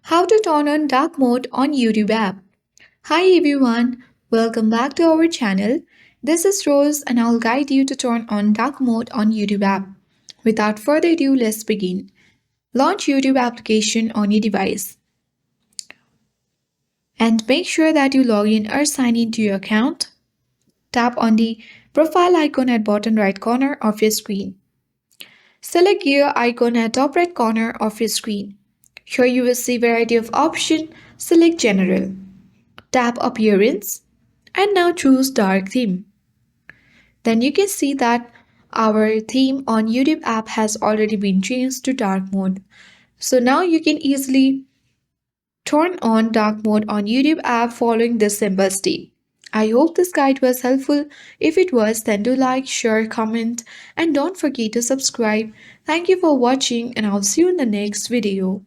How to turn on dark mode on YouTube app. Hi everyone, welcome back to our channel. This is Rose and I'll guide you to turn on dark mode on YouTube app. Without further ado, let's begin. Launch YouTube application on your device and make sure that you log in or sign into your account. Tap on the profile icon at bottom right corner of your screen. Select gear icon at top right corner of your screen. Here you will see variety of options. Select general. Tap appearance and now choose dark theme. Then you can see that our theme on YouTube app has already been changed to dark mode. So now you can easily turn on dark mode on YouTube app following this simple step. I hope this guide was helpful. If it was, then do like, share, comment, and don't forget to subscribe. Thank you for watching, and I'll see you in the next video.